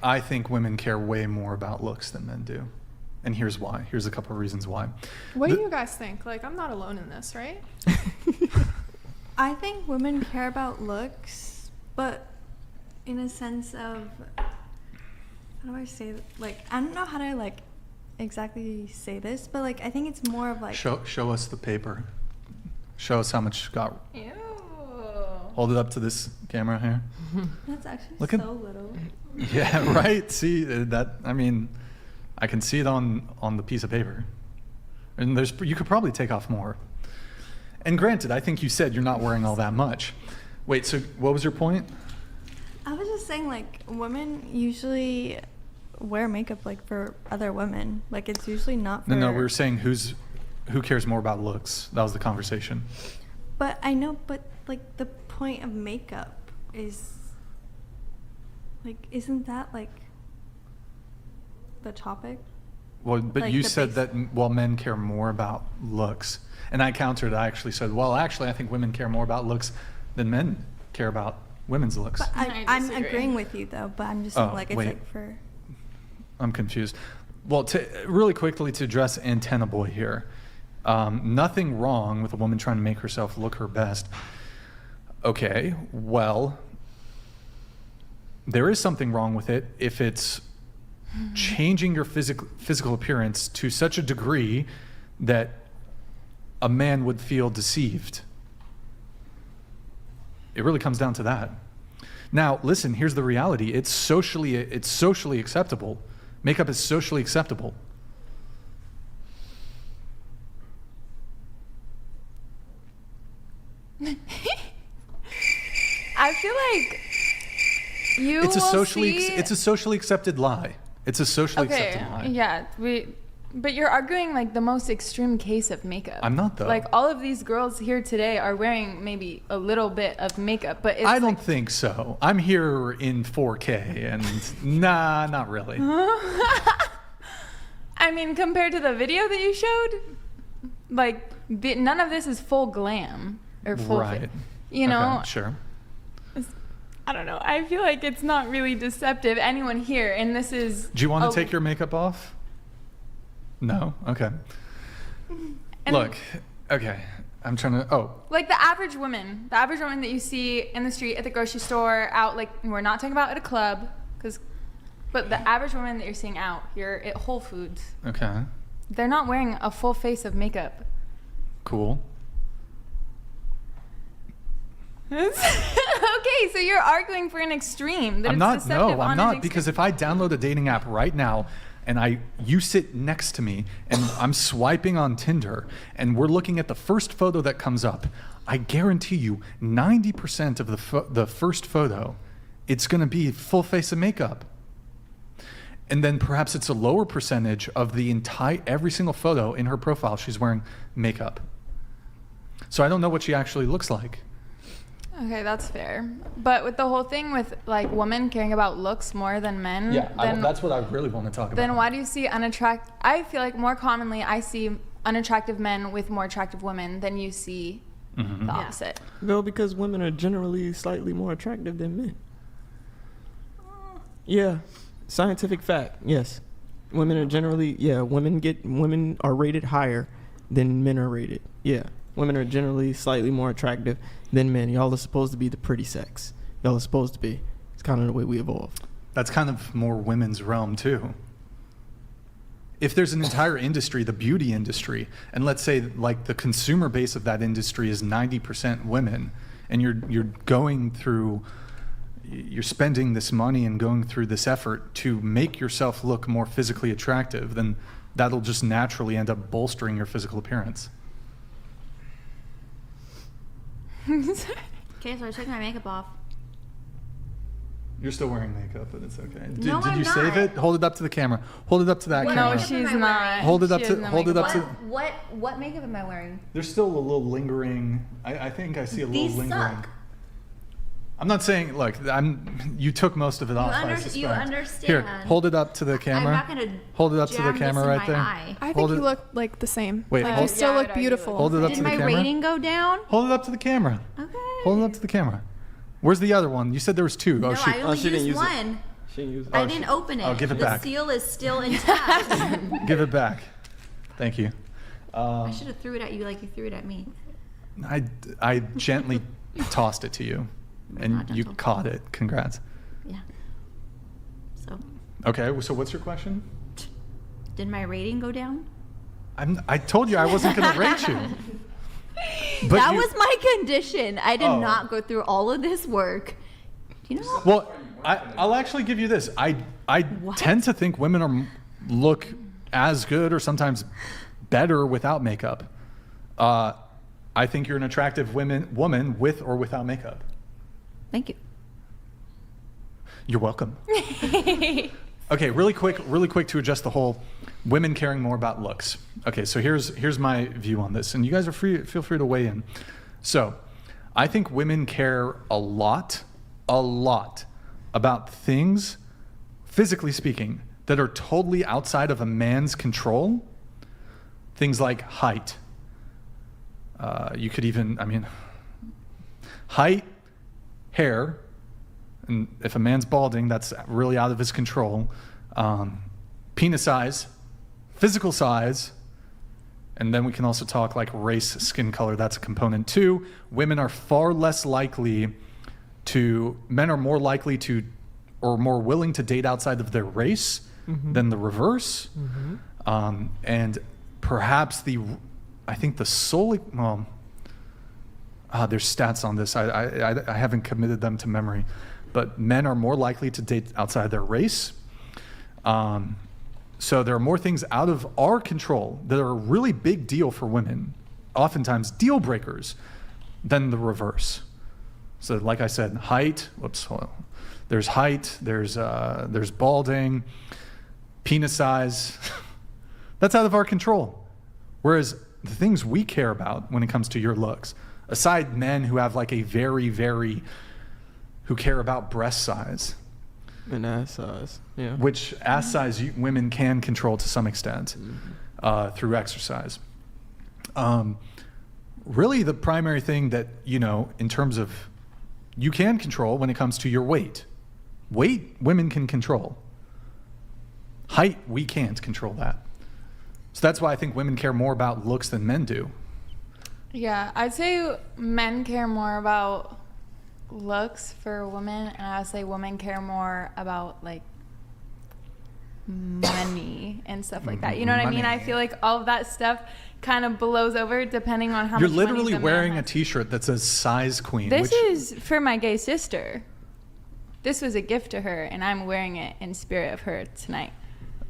I think women care way more about looks than men do. And here's why. Here's a couple of reasons why. What do you guys think? Like, I'm not alone in this, right? I think women care about looks, but in a sense of, how do I say, like, I don't know how to, like, exactly say this, but, like, I think it's more of, like... Show us the paper. Show us how much you got. Ew. Hold it up to this camera here. That's actually Look so at- little. Yeah, right? See, that, I mean, I can see it on the piece of paper. And you could probably take off more. And granted, I think you said you're not wearing all that much. Wait, so what was your point? I was just saying, like, women usually wear makeup, like, for other women. Like, it's usually not for... No, we were saying who cares more about looks. That was the conversation. But I know, but, like, the point of makeup is... Like, isn't that, like, the topic? Well, but Like you the said base- that, well, men care more about looks. And I countered, I actually said, well, actually, I think women care more about looks than men care about women's looks. But I I'm disagree. agreeing with you, though, but I'm just saying, Oh, like, it's, wait. like, for... I'm confused. Well, really quickly to address Antenna Boy here. Nothing wrong with a woman trying to make herself look her best. Okay, well, there is something wrong with it if it's changing your physical appearance to such a degree that a man would feel deceived. It really comes down to that. Now, listen, here's the reality. It's socially acceptable. Makeup is socially acceptable. I feel like you It's a will socially see... it's a socially accepted lie. It's a socially accepted lie. Yeah, but you're arguing like the most extreme case of makeup. I'm not, though. Like all of these girls here today are wearing maybe a little bit of makeup, but it's I don't like, think so. I'm here in 4K and nah, not really. I mean, compared to the video that you showed, like none of this is full glam or full Right. You know, Okay, sure. I don't know. I feel like it's not really deceptive. Anyone here, and this is. Do you want to take your makeup off? No? Okay. And- Look, okay. I'm trying to, Like the average woman that you see in the street, at the grocery store, out, like, we're not talking about at a club, but the average woman that you're seeing out here at Whole Foods, okay. they're not wearing a full face of makeup. Cool. Okay, so you're arguing for an extreme. That I'm it's not, deceptive no, on I'm an not, because if I download a dating app right now and you sit next to me and I'm swiping on Tinder and we're looking at the first photo that comes up, I guarantee you 90% of the first photo, it's going to be full face of makeup. And then perhaps it's a lower percentage of every single photo in her profile, she's wearing makeup. So I don't know what she actually looks like. Okay, that's fair. But with the whole thing with like women caring about looks more than men, then that's what I really want to talk about. then why do you see unattractive? I feel like more commonly I see unattractive men with more attractive women than you see the opposite. No, because women are generally slightly more attractive than men. Yeah, scientific fact. Yes, women are generally women are rated higher than men are rated. Yeah, women are generally slightly more attractive than men. Y'all are supposed to be the pretty sex. Y'all are supposed to be. It's kind of the way we evolved. That's kind of more women's realm too. If there's an entire industry, the beauty industry, and let's say like the consumer base of that industry is 90% women, and you're spending this money and going through this effort to make yourself look more physically attractive, then that'll just naturally end up bolstering your physical appearance. Okay, so I took my makeup off. You're still wearing makeup, but it's okay. No, did I'm you save not. it? Hold it up to the camera. Hold it up to that What camera. No, makeup she's am I not. wearing? Hold it up She to has no hold it makeup up on. to. What makeup am I wearing? There's still a little lingering. I think I see a little These lingering. suck. I'm not saying like you took most of it off. I suspect. You understand. Here, hold it up to the camera. I'm not gonna Hold it up to the jam camera this in right my there. eye. I think Hold you it- look like the same. Wait, like, hold- you still Yeah, I look would argue beautiful. Hold it up Did to the my camera. rating go down? Hold it up to the camera. Okay. Hold it up to the camera. Where's the other one? You said there was two. No, Oh, I only she didn't used use it. one. She used I didn't open it. Oh, give it the back. seal is still intact. Give it back. Thank you. I should have threw it at you like you threw it at me. I gently tossed it to you, and Not you gentle. caught it. Congrats. Yeah. So, Okay, so what's your question? did my rating go down? I told you I wasn't going to rate you. But that you- was my condition. I did Oh. not go through all of this work. Do you know what? Well, I'll actually give you this. I What? tend to think women look as good or sometimes better without makeup. I think you're an attractive woman with or without makeup. Thank you. You're welcome. Okay, really quick to adjust the whole women caring more about looks. Okay, so here's my view on this, and you guys are feel free to weigh in. So, I think women care a lot about things, physically speaking, that are totally outside of a man's control. Things like height. You could even, height, hair, and if a man's balding, that's really out of his control. Penis size, physical size, and then we can also talk like race, skin color, that's a component too. Women are far less likely men are more likely to, or more willing to date outside of their race than the reverse. And perhaps I think the solely, well, there's stats on this. I haven't committed them to memory, but men are more likely to date outside their race. So there are more things out of our control that are a really big deal for women, oftentimes deal breakers, than the reverse. So like I said, height, there's height, there's balding, penis size. That's out of our control. Whereas the things we care about when it comes to your looks, aside men who have like a who care about breast size, And ass size. Yeah. which ass size women can control to some extent through exercise. Really the primary thing that, in terms of you can control when it comes to your weight. Weight, women can control. Height, we can't control that. So that's why I think women care more about looks than men do. Yeah, I'd say men care more about looks for women, and I would say women care more about like money and stuff like that. You know what I mean? I Money. feel like all of that stuff kind of blows over depending on how You're much money literally the man wearing a has. t-shirt that says size queen. This which, is for my gay sister. This was a gift to her, and I'm wearing it in spirit of her tonight.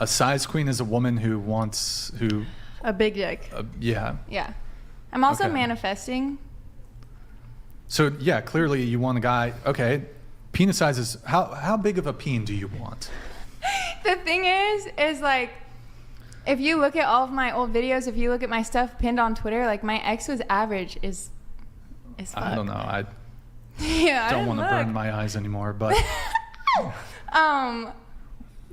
a size queen is a woman who A big dick. yeah. Yeah. I'm also Okay. manifesting. So yeah, clearly you want a guy. Okay, penis size is how big of a peen do you want? The thing is like, if you look at all of my old videos, if you look at my stuff pinned on Twitter, like my ex was average is fuck. I don't know. I Yeah, I don't didn't want to look. burn my eyes anymore, but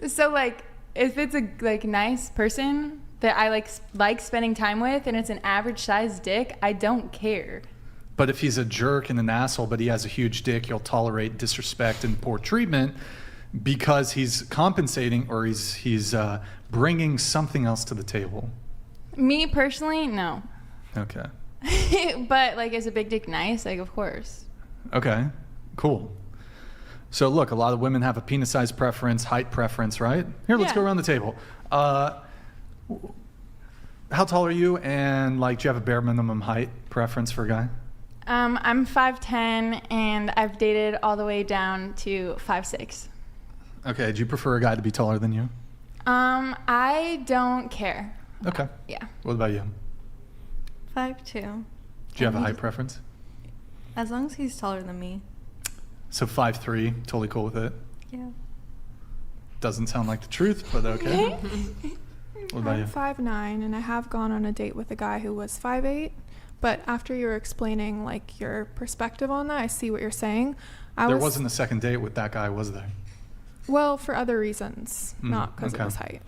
So like, if it's a like nice person that I like spending time with, and it's an average sized dick, I don't care. but if he's a jerk and an asshole, but he has a huge dick, you'll tolerate disrespect and poor treatment because he's compensating or he's bringing something else to the table. Me personally, no. Okay. But like, is a big dick nice? Like, of course. Okay. Cool. So look, a lot of women have a penis size preference, height preference, right? Here, let's Yeah. go around the table. How tall are you? And like, do you have a bare minimum height preference for a guy? I'm 5'10", and I've dated all the way down to 5'6". Okay. Do you prefer a guy to be taller than you? I don't care. Okay. Yeah. What about you? 5'2". Do you have a height preference? As long as he's taller than me. So 5'3", totally cool with it. Yeah. Doesn't sound like the truth, but okay. What about you? I'm 5'9", and I have gone on a date with a guy who was 5'8". But after you were explaining like your perspective on that, I see what you're saying. There wasn't a second date with that guy, was there? Well, for other reasons, not because okay. of his height.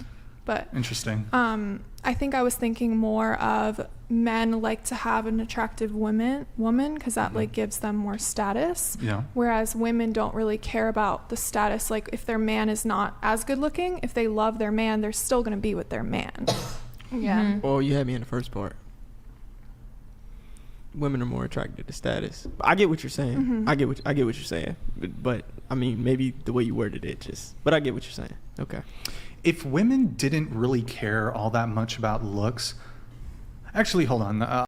but Interesting. I think I was thinking more of men like to have an attractive woman because that like gives them more status. Yeah. Whereas women don't really care about the status. Like if their man is not as good looking, if they love their man, they're still gonna be with their man. Yeah. Oh, you had me in the first part. Women are more attracted to status. I get what you're saying. I get what you're saying. But I mean, maybe the way you worded it, but I get what you're saying. Okay. If women didn't really care all that much about looks, actually, hold on.